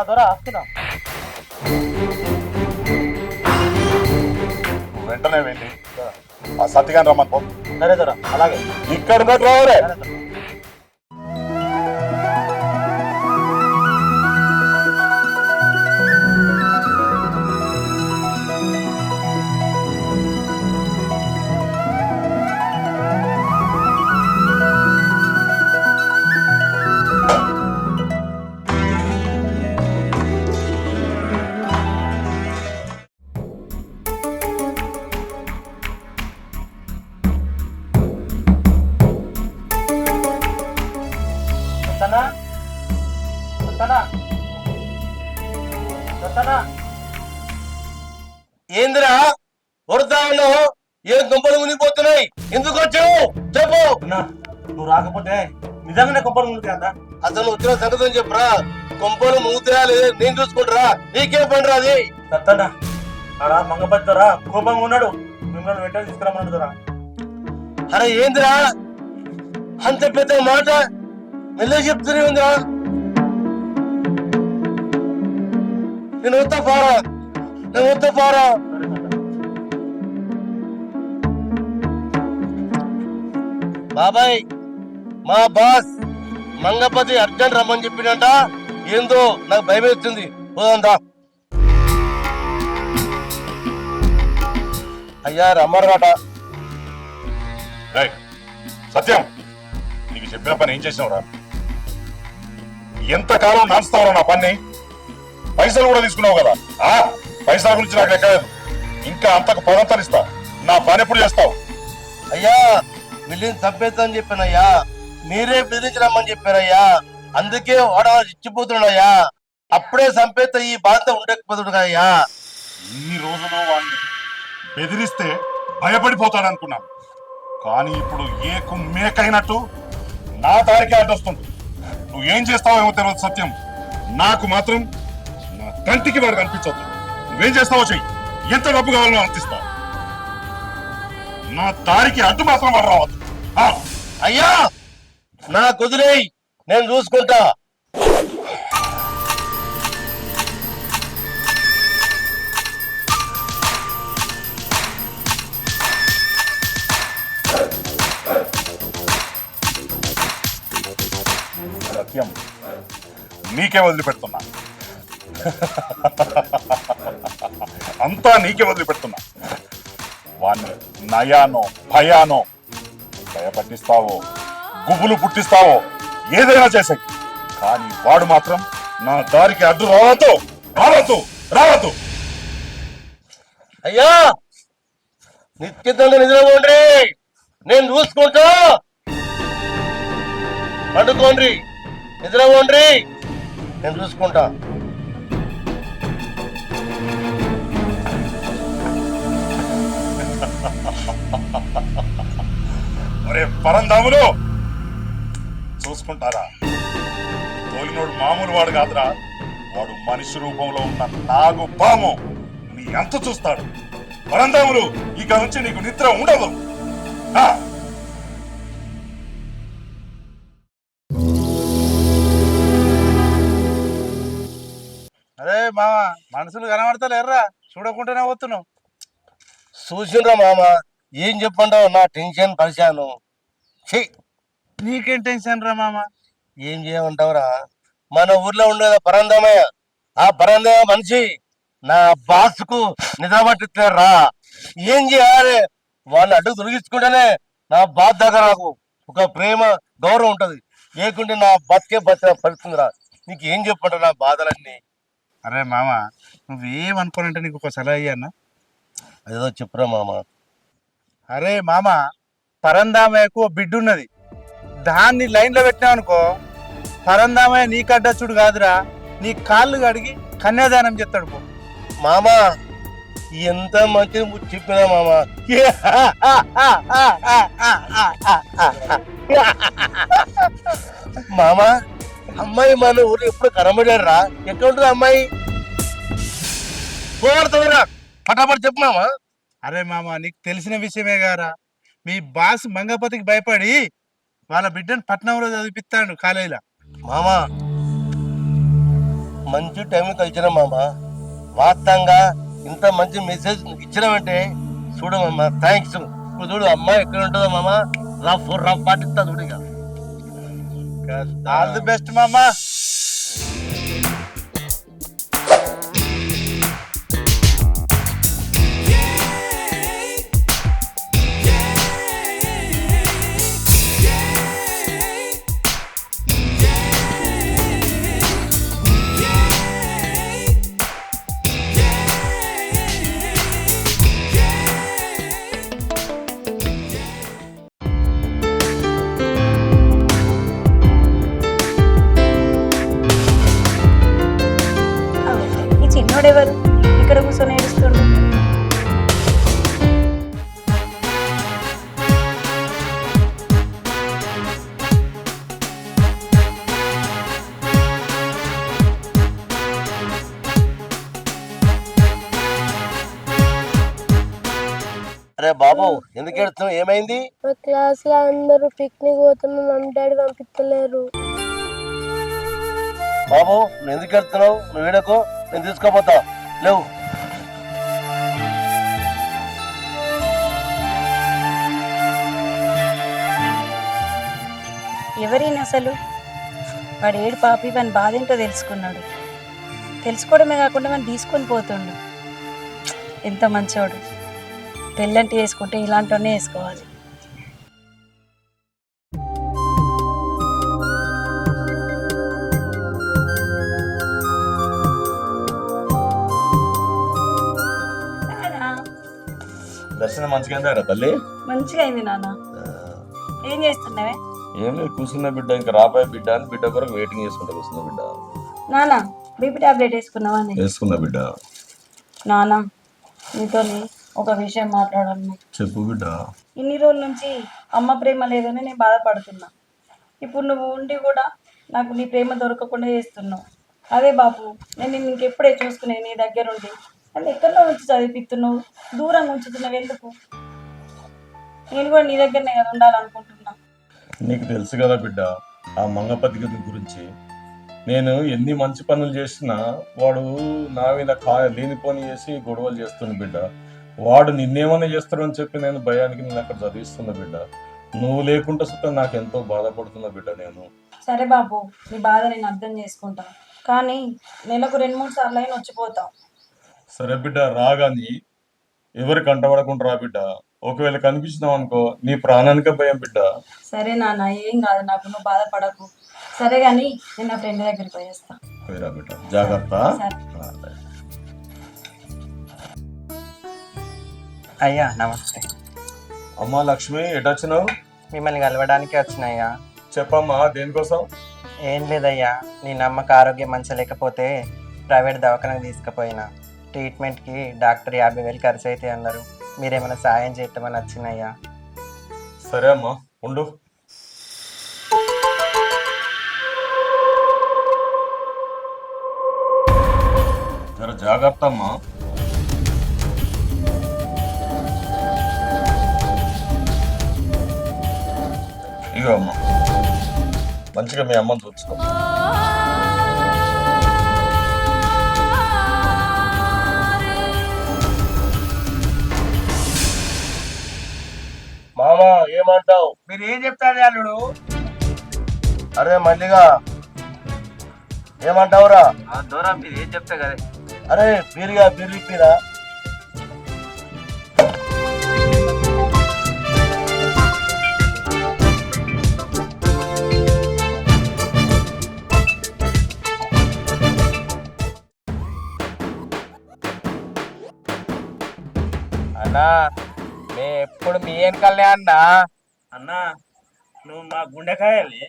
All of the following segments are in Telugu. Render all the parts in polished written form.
దొరా వస్తున్నా. వెంటనే వెళ్ళి ఆ సత్యగాని రమ్మని పో. సరే దొరా, అలాగే. ఇక్కడ రావరే. వస్తానా వస్తానా వస్తానా. ఏందిరా వరదాలో ఏం గుంపలు మునిగిపోతున్నాయి? ఎందుకు వచ్చావు చెప్పు. అన్నా, నువ్వు రాకపోతే నిజంగానే కొంపలు ముందుకు అన్నా. అసలు వచ్చిన సంగతి చెప్పరా. కొంపలు ముగుతురా లేదు నేను చూసుకుంటారా? నీకేం పని రాది? సత్తన్నా, ఆడ మంగపతి దొరా కోపంగా ఉన్నాడు. మిమ్మల్ని వెంటనే తీసుకురమ్మన్నాడు దొరా. అరే ఏందిరా అంత పెద్ద మాట మెల్లగా చెప్తూనే ఉందిరా. నేను వస్తా పారా, నేను వస్తా పారా. బాబాయ్, మా బాస్ మంగపతి అర్జెంట్ రమ్మని చెప్పినట. ఏందో నాకు భయం వేస్తుంది. పోదా అయ్యా రమ్మరట. సత్యం, నీకు చెప్పిన పని ఏం చేసినావురా? ఎంతకాలం నాన్స్తావురా నా పని? పైసలు కూడా తీసుకున్నావు కదా. ఆ పైసల గురించి నాకు ఎక్కలేదు. ఇంకా అంతకు పదంతలు ఇస్తా. నా పని ఎప్పుడు చేస్తావు? అయ్యా వీళ్ళని చంపేద్దని చెప్పానయ్యా. మీరే బెదిరించరమ్మని చెప్పారయ్యా. అందుకే వాడ ఇచ్చిపోతున్నాడయ్యా. అప్పుడే చంపేస్తే ఈ బాధ ఉండకపోతున్నాడు అయ్యా. ఇన్ని రోజులు వాడిని బెదిరిస్తే భయపడిపోతాడు అనుకున్నాను. కానీ ఇప్పుడు ఏకు మేకైనట్టు నా దారికి అడ్డొస్తుంది. నువ్వేం చేస్తావేమో తెలియదు సత్యం. నాకు మాత్రం నా కంటికి వాడు కనిపించొద్దు. నువ్వేం చేస్తావో చెయ్యి. ఎంత డబ్బు కావాలో అందిస్తావు. నా దారికి అడ్డు మాత్రం వాడు రావద్దు. అయ్యా నా కుదిరేయ్, నేను చూసుకుంటా. సత్యం, నీకే వదిలిపెడుతున్నా. అంతా నీకే వదిలిపెడుతున్నా. వాణ్ణి నయానో భయానో భయపట్టిస్తావో గుబులు పుట్టిస్తావో ఏదైనా చేసాయి. కానీ వాడు మాత్రం నా దారికి అడ్డు రావద్దు, రావద్దు, రావద్దు. అయ్యా నిశ్చితంగా నిద్రపోండి, నేను చూసుకుంటా. పండుకోండి, నిద్రపోండి, నేను చూసుకుంటా. అరే పరంధాములు, చూసుకుంటారా? తోలినోడు మామూలు వాడు కాదురా. వాడు మనిషి రూపంలో ఉన్న నాగు పాము. నీ అంత చూస్తాడు. పరంధాములు, ఇక నుంచి నీకు నిద్ర ఉండదు. అరే మామ, మనుషులు కనబడతలేర్రా, చూడకుండానే పోతున్నావు. చూసిండ్రా మామ, ఏం చెప్పంటావు? నా టెన్షన్ పరిశాను. నీకేం టెన్షన్ రా మామ? ఏం చేయమంటావురా? మన ఊర్లో ఉండేది పరందమయ్య. ఆ పరందమయ్య మనిషి నా బాస్కు నిద్ర పట్టిస్తారా. ఏం చేయాలి? వాళ్ళని అడ్డు తొలగించుకుంటేనే నా బాస్ దగ్గర నాకు ఒక ప్రేమ గౌరవం ఉంటది. లేకుంటే నా బతికే పడుతుందిరా. నీకు ఏం చెప్పంటారు నా బాధలన్నీ? అరే మామ, నువ్వేమనుకోనంటే నీకు ఒక సలహా అయ్యన్నా. అదేదో చెప్పురా మామ. అరే మామ, పరందామయ్యకు ఓ బిడ్డ ఉన్నది. దాన్ని లైన్లో పెట్టినావనుకో, పరందామయ్య నీ కడ్డచ్చుడు కాదురా, నీ కాళ్ళు కడిగి కన్యాదానం చేస్తాడు పో. మామ ఎంత మంచి చెప్పినా మామ. మామ అమ్మాయి మన ఊరు ఎప్పుడు కనబడారా? ఎక్కడ ఉంటుంది అమ్మాయి? పోగొడుతుందిరా, పటాపట్ చెప్పు మామ. అరే మామ, నీకు తెలిసిన విషయమే గారా, మీ బాస్ మంగపతికి భయపడి వాళ్ళ బిడ్డను పట్నంలో చదివిస్తాడు కాలేజీలో. మామ మంచి టైం కలిసిన మామ. వాస్తవంగా ఇంత మంచి మెసేజ్ ఇచ్చినామంటే చూడమ్మా, థ్యాంక్స్. ఇప్పుడు చూడు అమ్మాయి ఎక్కడ ఉంటుందో మామ, రఫ్ పాటిస్తా చూడు. ఇక ఆల్ ది బెస్ట్ మామా. ఈ చిన్నోడెవరు ఇక్కడ కూర్చొని ఏడుస్తుండు? అరే బాబు, ఎందుకు ఏడుస్తున్నావు? ఏమైంది? మా క్లాస్ లో అందరూ పిక్నిక్ పోతున్నా, మమ్మీ డాడీ పంపిస్తలేరు. బాబు నువ్వు ఎందుకు ఏడుస్తున్నావు? నువ్వు ఏడకు, నేను తీసుకోపోతా. లేవు. ఎవరైనా అసలు వాడు ఏడు పాపి వాని బాధ ఏంటో తెలుసుకున్నాడు. తెలుసుకోవడమే కాకుండా వాడిని తీసుకొని పోతుండు. ఎంత మంచోడు. పెళ్ళంటి వేసుకుంటే ఇలాంటివన్నీ వేసుకోవాలి. దర్శనం మంచిగా అయిందా తల్లి? మంచిగా అయింది నాన్న. ఏం చేస్తున్నావే? ఏం లేదు, కూర్చున్న బిడ్డ. ఇంకా రాబోయే బిడ్డ అని బిడ్డ కొరకు వెయిటింగ్ చేసుకుంటా కూర్చున్న బిడ్డ. నాన్న బీపీ టాబ్లెట్ వేసుకున్నావా? వేసుకున్న బిడ్డ. నాన్న నీతో ఒక విషయం మాట్లాడాలి. చెప్పు బిడ్డ. ఇన్ని రోజుల నుంచి అమ్మ ప్రేమ లేదని నేను బాధపడుతున్నా. ఇప్పుడు నువ్వు ఉండి కూడా నాకు నీ ప్రేమ దొరకకుండా చేస్తున్నావు. అదే బాపు, నేను నిన్ను ఇంకెప్పుడే చూసుకునే నీ దగ్గర ఉండి నన్ను ఎక్కడో ఉంచి చదివిస్తున్నావు, దూరంగా ఉంచుతున్నావు. ఎందుకు? నేను కూడా నీ దగ్గరనే కదా ఉండాలనుకుంటున్నా. నీకు తెలుసు కదా బిడ్డ ఆ మంగపతి గురించి. నేను ఎన్ని మంచి పనులు చేసినా వాడు నా మీద లేనిపోని చేసి గొడవలు చేస్తున్న బిడ్డ. వాడు నిన్నేమన్నా చేస్తాడని చెప్పి నేను భయానికి నేను అక్కడ చదివిస్తున్నా బిడ్డ. నువ్వు లేకుండా సుతం నాకు ఎంతో బాధపడుతున్నా బిడ్డ నేను. సరే బాబు, నీ బాధ నేను అర్థం చేసుకుంటా, కానీ నెలకు 2-3 సార్లు అయినా వచ్చిపోతాం. సరే బిడ్డ, రాగాని ఎవరికి కంటపడకుండా రా బిడ్డ. ఒకవేళ కనిపించినావు అనుకో నీ ప్రాణానికే భయం బిడ్డ. సరే నాన్న, ఏం కాదు, నాకు నువ్వు బాధపడకు. సరే కానీ నేను నా ఫ్రెండ్ దగ్గరికి పోయేస్తా. పోయిరా బిడ్డ, జాగ్రత్త. సరే. అయ్యా నమస్తే. అమ్మా లక్ష్మి, ఎటొచ్చినావు? మిమ్మల్ని కలవడానికి వచ్చినయ్యా. చెప్పమ్మా, దేనికోసం? ఏం లేదయ్యా, నీ నమ్మక ఆరోగ్యం మంచి లేకపోతే ప్రైవేట్ దవాఖానకు తీసుకుపోయినా. ట్రీట్మెంట్కి డాక్టర్ 50,000 ఖర్చు అయితే అన్నారు. మీరేమైనా సాయం చేద్దామని వచ్చినయ్యా. సరే అమ్మా, ఉండు. జర జాగ్రత్త అమ్మా. ఇగో అమ్మా, మంచిగా మీ అమ్మని చూసుకో. మామ ఏమంటావు? మీరు ఏం చెప్తారు అల్లుడు? అరే మల్లిగా ఏమంటావురా? దూరం మీరు ఏం చెప్తా కదా. అరే బీరుగా బీరుగా అన్నా ఎప్పుడు మీ వెనకాలనే అన్నా. అన్నా నువ్వు మా గుండెకాయలే.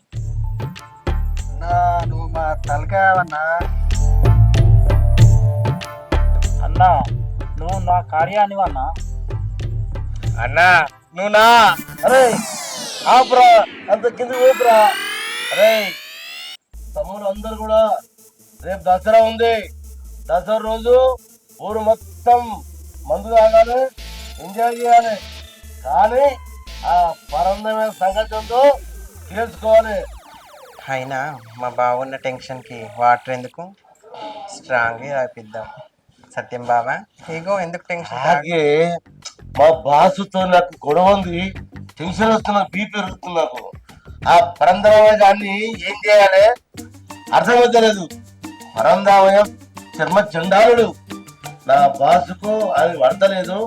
అన్నా నువ్వు మా తలకాయవన్నా. అన్నా నువ్వు నా కార్యానివన్నా. అన్నా నువ్వు నా. అరే ఆపురా, అంత కింద ఊపురా. అరే తమ్ముడు అందరు కూడా రేపు దసరా ఉంది. దసరా రోజు ఊరు మొత్తం మందు తాగాలి, ఎంజాయ్ చేయాలి. కానీ ఆ పరందమైన సంగతి ఉందో తెలుసుకోవాలి. అయినా మా బావున్న టెన్షన్కి వాటర్ ఎందుకు? స్ట్రాంగ్ రాపిద్దాం. సత్యం బావా, ఇగో ఎందుకు టెన్షన్? అలాగే మా బాసుతో నాకు గొడవ ఉంది, టెన్షన్ వస్తున్నా, బీపీ పెరుగుతుంది నాకు. ఆ పరందామయ్య గారిని ఏం చేయాలి అర్థమవుతలేదు. పరందామయ్య చర్మ చండాలుడు, నా బాసుకు అది పడతలేదు.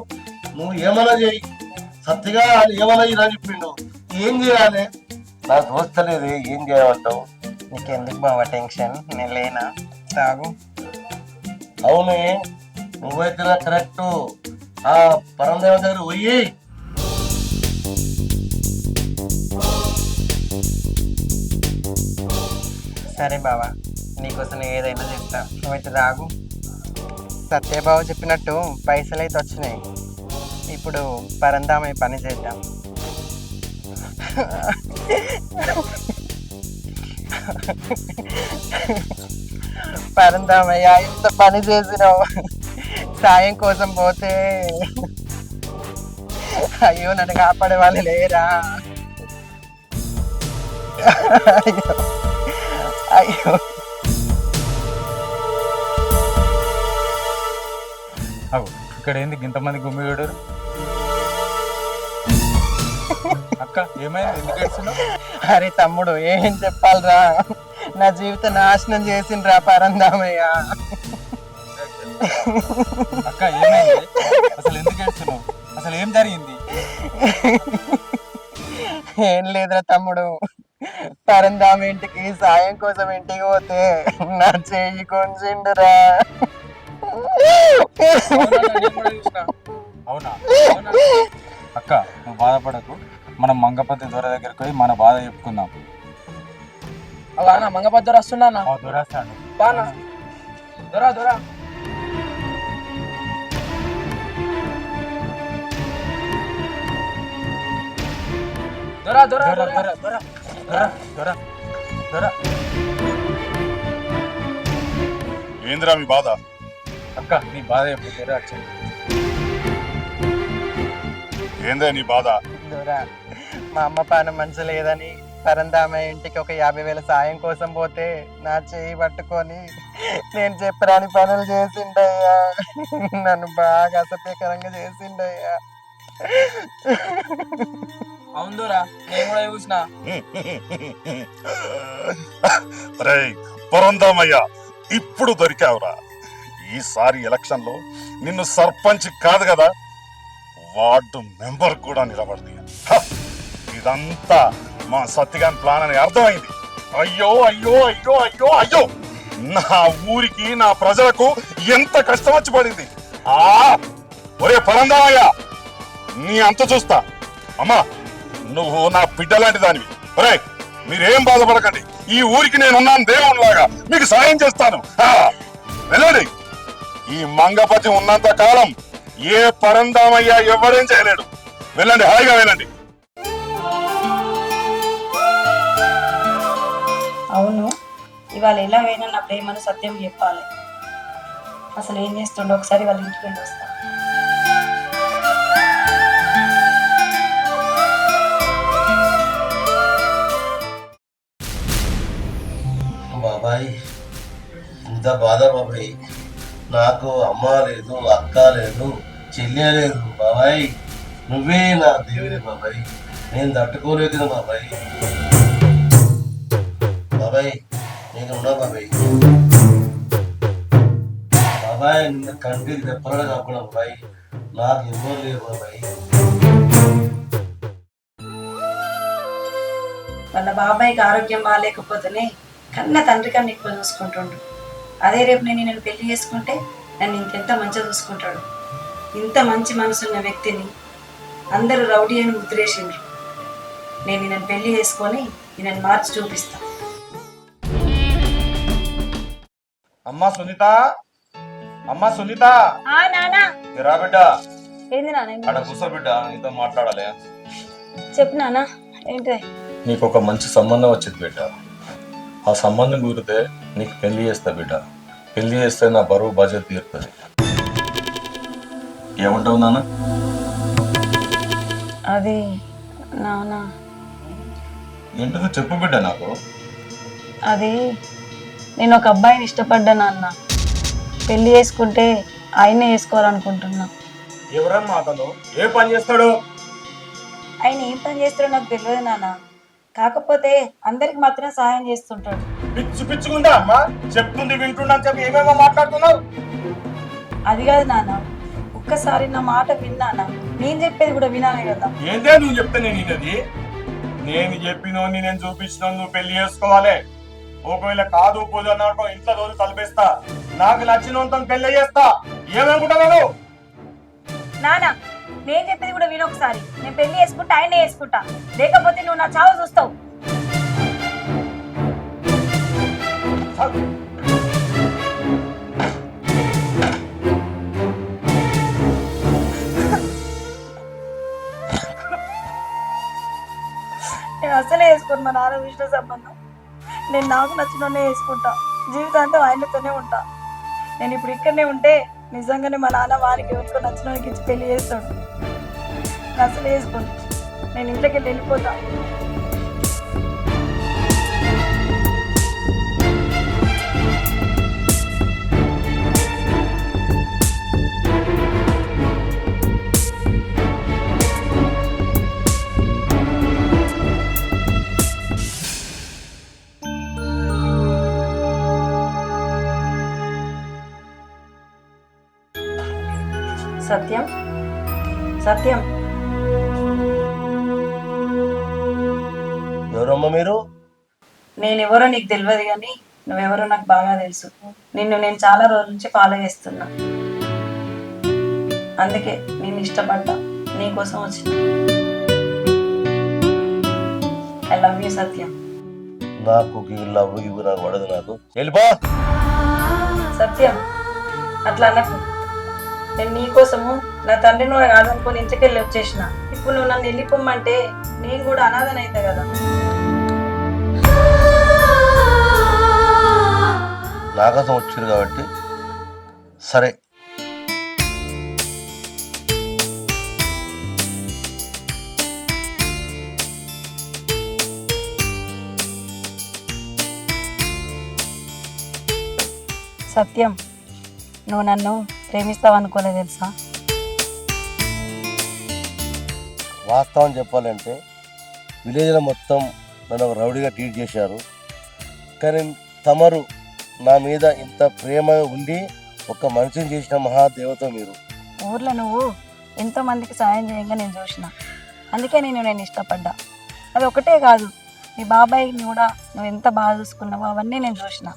నువ్వు ఏమన్నా చేయి, సత్తిగా అది ఏమన్నా ఇలా చెప్పిండు. ఏం చేయాలి నాకు తోస్తలేదు, ఏం చేయమంటావు? నీకెందుకు బావా టెన్షన్, నేను లేనా? తాగు. అవునే, నువ్వైతే నాకు కరెక్ట్. ఆ పరందేవ దగ్గర పోయి సరే బావా, నీకోసం నేను ఏదైనా చెప్తా, నువ్వైతే తాగు. సత్యబావ చెప్పినట్టు పైసలు అయితే వచ్చినాయి. ఇప్పుడు పరందామయ్య పని చేద్దాం. పరందామయ్య ఇంత పని చేసినావు, సాయం కోసం పోతే అయ్యో నన్ను కాపాడే వాళ్ళు లేరా? అయ్యో అయ్యో. అవు ఇక్కడ ఏంది ఇంతమంది గుమ్మిగూడు? అక్క ఏమైంది, ఎందుకు ఏడుస్తున్నావు? అరే తమ్ముడు, ఏం చెప్పాలరా, నా జీవితం నాశనం చేసిండ్రా పరందామయ్య. అక్క ఏమైంది, అసలు ఎందుకు ఏడుస్తున్నావు? అసలు ఏం జరిగింది? ఏం లేదురా తమ్ముడు, పరందామ ఇంటికి సాయం కోసం ఇంటికి పోతే నా చెయ్యి కొంచిండురా. అవునా? అక్క నువ్వు బాధపడకు, మనం మంగపతి దొర దగ్గరికి పోయి మన బాధ చెప్పుకుందాం. అవునా మంగపతి దొర వస్తున్నా? దొరేస్తాడు. బానా దొరా దొరా. దొరా దొరా దొర దొరా. దొర దొర దొర దొర దొర. ఏందిరా మీ బాధ? అక్క నీ బాధ చెప్పు, దొర వచ్చింది. ఏందే నీ బాధ? దొరా, మా అమ్మ పానం మంచి లేదని పరందామయ్య ఇంటికి ఒక 50,000 సాయం కోసం పోతే నా చెయ్యి పట్టుకొని నేను చెప్పరాని పనులు చేసిండయ్యా. నన్ను బాగా అసభ్యకరంగా చేసిండయ్యా. అవును దొరా, నేను కూడా చూసిన. రేయ్ పరందామయ్య, ఇప్పుడు దొరికావురా. ఈసారి ఎలక్షన్ లో నిన్ను సర్పంచ్ కాదు కదా, వార్డు మెంబర్ కూడా నిలబడింది. ఇదంతా మా సత్తిగాని ప్లాన్ అని అర్థమైంది. అయ్యో అయ్యో అయ్యో అయ్యో అయ్యో, నా ఊరికి నా ప్రజలకు ఎంత కష్టం వచ్చి పడింది. ఒరే పరందామయ్య, నీ అంత చూస్తా. అమ్మా నువ్వు నా బిడ్డ లాంటి దానివి. ఒరే మీరేం బాధపడకండి, ఈ ఊరికి నేనున్నాను దేవునిలాగా, మీకు సాయం చేస్తాను. వెళ్ళండి. ఈ మంగపతి ఉన్నంత కాలం ఏ పరందామయ్య ఎవరేం చేయలేడు. వెళ్ళండి, హాయిగా వెళ్ళండి. అవును, ఇవాళ ఎలా అయినా నా ప్రేమను సత్యం చెప్పాలి. అసలు ఏం చేస్తుండో ఒకసారి వాళ్ళ ఇంటికి వెళ్ళి వస్తా. బాబాయ్ ఇంత బాధ బాబాయ్, నాకు అమ్మ లేదు, అక్క లేదు, చెల్లె లేదు. బాబాయ్ నువ్వే నా దేవుని బాబాయ్, నేను తట్టుకోలేదు బాబాయ్. బాబాయ్ నేను ఉన్నా బాబాయ్. బాబాయ్ నిన్న కంటికి తెప్పలగా కాకుండా బాబాయ్, నాకు ఎవరు లేరు బాబాయ్. వాళ్ళ బాబాయ్కి ఆరోగ్యం బాగాలేకపోతేనే కన్న తండ్రి కన్నా ఎక్కువ చూసుకుంటుండు. అదే రేపు నేను పెళ్లి చేసుకుంటే నన్ను ఇంకెంత మంచిగా చూసుకుంటాడు. ఇంత మంచి మనసున్న వ్యక్తిని అందరూ రౌడీ అని ముద్రేసిండ్రు. నేను నన్ను పెళ్లి చేసుకొని నన్ను మార్చి చూపిస్తా. అమ్మా సునీత, అమ్మా సునీత, నానా రా బిడ్డ. ఏంది నాన్న? అక్కడ కూర్చో బిడ్డ, నీతో మాట్లాడాలి. చెప్పు నానా, ఏంటి? నీకు ఒక మంచి సంబంధం వచ్చింది బిడ్డ. ఆ సంబంధం కుదిరితే నీకు పెళ్లి చేస్తా బిడ్డ. పెళ్లి చేస్తే నా బరువు బాధ్యత తీరుతుంది. ఏమంటావు నాన్న? అది నానా, ఏంటో చెప్పు బిడ్డ నాకు. అది నేను ఒక అబ్బాయిని ఇష్టపడ్డా నాన్న. పెళ్లి చేసుకుంటే ఆయనే వేసుకోవాలనుకుంటున్నా. ఎవరమ్మా అతను? ఏ పని చేస్తాడు? ఆయన ఏం పని చేస్తాడో నాకు తెలియదు నాన్న, కాకపోతే అందరికి మాత్రం సహాయం చేస్తుంటాడు. పిచ్చి పిచ్చుకుందా అమ్మా? చెప్తుంది వింటున్నా అని చెప్పి ఏమేమో మాట్లాడుతున్నావు. అది కాదు నాన్న, ఒక్కసారి నా మాట విన్నానా? నేను చెప్పేది కూడా వినాలి కదా. ఏందే నువ్వు చెప్తే నేను విన్నది? నేను చెప్పినోని నేను చూపించిన నువ్వు పెళ్లి చేసుకోవాలి. ఒకవేళ కాదు పోదు అన్నాడు ఇంట్లో రోజు తలపేస్తా. నాకు నచ్చినంత పెళ్లి చేస్తా. ఏమనుకుంటున్నావు? నాన్న, నేను చెప్పేది కూడా విను ఒకసారి. నేను పెళ్లి చేసుకుంటా, ఆయనే చేసుకుంటా, లేకపోతే నువ్వు నా చావు చూస్తావు. నేను అసలే వేసుకోను మా నాన్న విష్ణు సంబంధం. నేను నాకు నచ్చినోనే వేసుకుంటా, జీవితాంతం ఆయనతోనే ఉంటా. నేను ఇప్పుడు ఇక్కడనే ఉంటే నిజంగానే మా నాన్న వారికి ఎవరికో నచ్చినోనికి ఇచ్చి పెళ్లి చేస్తాడు. నేను అసలు వేసుకోను. నేను ఇంట్లోకి వెళ్ళిపోతా. సత్యం, సత్యం, ఎవరమ్మా మీరు? నేనెవరో నీకు తెలియదు కానీ నువ్వెవరో నాకు బాగా తెలుసు. నిన్ను నేను చాలా రోజుల నుంచి ఫాలో చేస్తున్నా, అందుకే నేను ఇష్టపడ్డా, నీకోసం వచ్చిన. ఐ లవ్ యూ సత్యం. నాకు లవ్ ఇవ్వు, నాకు పడదు. నాకు వెళ్ళిపో. సత్యం, అట్లా అనకు. నేను నీకోసము నా తండ్రి నువ్వు కాదనుకొని ఇంటికెళ్ళి వచ్చేసిన. ఇప్పుడు నువ్వు నన్ను వెళ్ళిపోమ్మంటే నేను కూడా అనాథన అవుతా కదా. నా కోసం వచ్చారు కాబట్టి సరే. సత్యం, నువ్వు నన్ను ప్రేమిస్తావు అనుకోలేదు తెలుసా. వాస్తవం చెప్పాలంటే విలేజ్లో మొత్తం నన్ను ఒక రౌడీగా ట్రీట్ చేశారు. కానీ తమరు నా మీద ఇంత ప్రేమ ఉండి ఒక మనిషిని చేసిన మహాదేవత మీరు. ఊర్లో నువ్వు ఎంతో మందికి సాయం చేయంగా నేను చూసిన, అందుకే నేను ఇష్టపడ్డా. అది ఒకటే కాదు, మీ బాబాయ్ని కూడా నువ్వు ఎంత బాగా చూసుకున్నావో అవన్నీ నేను చూసిన.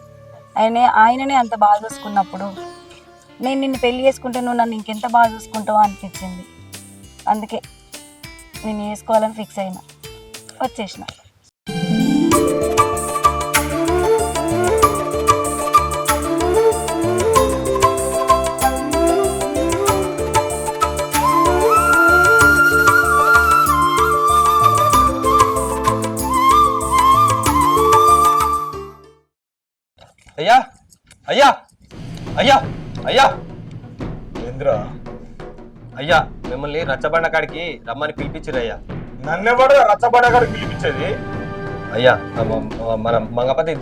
ఆయననే అంత బాగా చూసుకున్నప్పుడు నేను నిన్ను పెళ్లి చేసుకుంటే నువ్వు నన్ను ఇంకెంత బాగా చూసుకుంటావో అనిపించింది. అందుకే నేను వేసుకోవాలని ఫిక్స్ అయినా, వచ్చేసిన. అయ్యా, అయ్యా, అయ్యా, అయ్యా, ఏంద్రా? అయ్యా, మిమ్మల్ని రచ్చబండ కాడికి రమ్మని పిలిపించిరయ్యా. నన్నెవడు రచ్చబడగాడు పిలిపించేది? అయ్యా, మన మంగపతి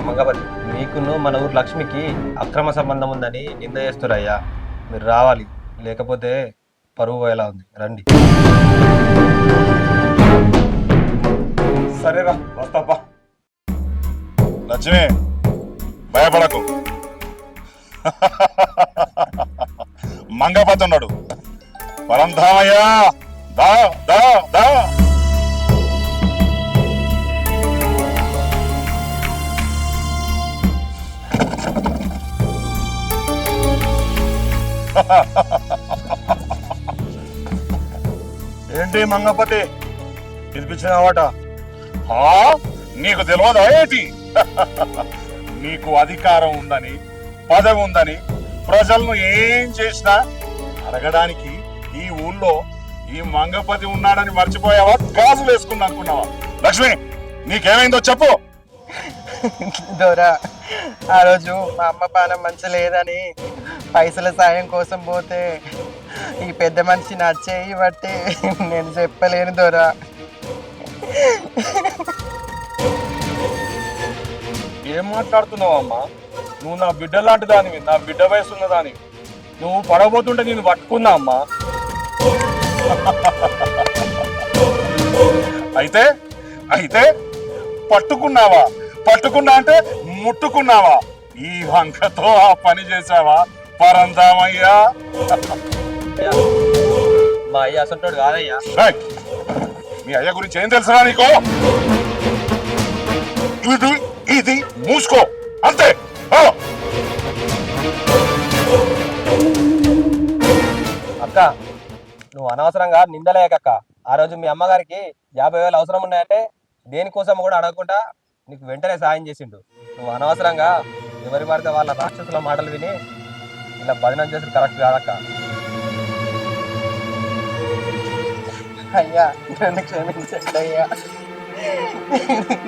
మంగపతి మీకును మన ఊరు లక్ష్మికి అక్రమ సంబంధం ఉందని నింద చేస్తురయ్యా. మీరు రావాలి, లేకపోతే పరువు ఎలా ఉంది. రండి. సరేరా, వస్తాపా. లక్ష్మి, భయపడకు. మంగపతి ఉన్నాడు. పరంధామయ్యా, దా దా దా. ఏంటి మంగపతి పిలిపించినవాట? నీకు తెలియదా ఏంటి? నీకు అధికారం ఉందని, పదవి ఉందని ప్రజలను ఏం చేసినా అడగడానికి ఈ ఊళ్ళో ఈ మంగపతి ఉన్నాడని మర్చిపోయావా? గాజులు వేసుకున్నా అనుకున్నావా? లక్ష్మి, నీకేమైందో చెప్పు. దొరా, ఆ రోజు మా అమ్మ పానం మంచి లేదని పైసల సాయం కోసం పోతే ఈ పెద్ద మనిషి నా చేయి బట్టి నేను చెప్పలేను దొరా. ఏం మాట్లాడుతున్నావు అమ్మా? నువ్వు నా బిడ్డ లాంటి దానివి, నా బిడ్డ వయసు ఉన్న దానివి. నువ్వు పడబోతుంటే నేను పట్టుకున్నా అమ్మా. అయితే అయితే పట్టుకున్నావా? పట్టుకున్నా అంటే ముట్టుకున్నావా? ఈ వంకతో ఆ పని చేసావా పరందామయ్యా? మా అయ్య అసంటోడు కాదయ్యా. ఏయ్, మీ అయ్య గురించి ఏం తెలుసా నీకు? ఇది ఇది మూసుకో అంతే. ఆ. అక్క నువ్వు అనవసరంగా నిందలేకక్క. ఆ రోజు మీ అమ్మగారికి 50,000 అవసరం ఉన్నాయంటే దేనికోసం కూడా అడగకుండా నీకు వెంటనే సాయం చేసిండు. నువ్వు అనవసరంగా ఎవరి పడితే వాళ్ళ రాక్షసుల మాటలు విని ఇలా బదనం చేసి కరెక్ట్ కాదక్క. అయ్యా నన్ను క్షమించండి అయ్యా.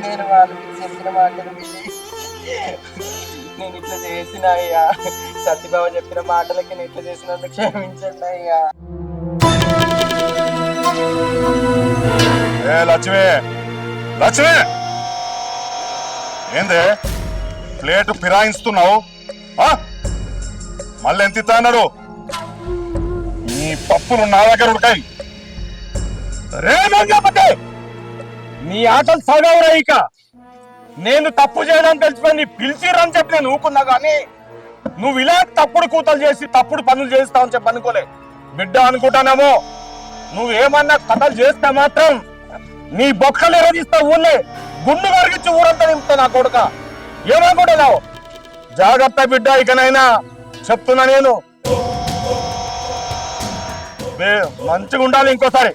నేను వాళ్ళకి చెప్పిన మాటలు విని నేను ఇట్లా చేసిన అయ్యా. సత్యబాబు చెప్పిన మాటలకి నేను ఇట్లా చేసినందుకు క్షమించండి అయ్యా. ఏ లక్ష్మి, లక్ష్మి ఏందే ప్లేటు ఫిరాయిస్తున్నావు? మళ్ళీ ఎంత ఇస్తా అన్నాడు? నీ పప్పులు నా దగ్గర ఉడకాయి. రే మంగపతి, నీ ఆటలు సాగవురా ఇక. నేను తప్పు చేయడం తెలిసిపోయింది, పిలిచిరని చెప్పి నేను ఊకున్నా కానీ నువ్వు ఇలా తప్పుడు కూతలు చేసి తప్పుడు పనులు చేస్తావని చెప్పి అనుకోలే. బిడ్డ అనుకుంటానేమో, నువ్వేమన్నా కథలు చేస్తే మాత్రం నీ బొక్కలు ఎరగిస్తా ఊళ్ళే గుండు కరిగించి ఊరంతా నింపుతా నా కొడుక. ఏమనుకుంటున్నావు? జాగ్రత్త బిడ్డ, ఇకనైనా చెప్తున్నా నేను. మంచిగా ఉండాలి ఇంకోసారి.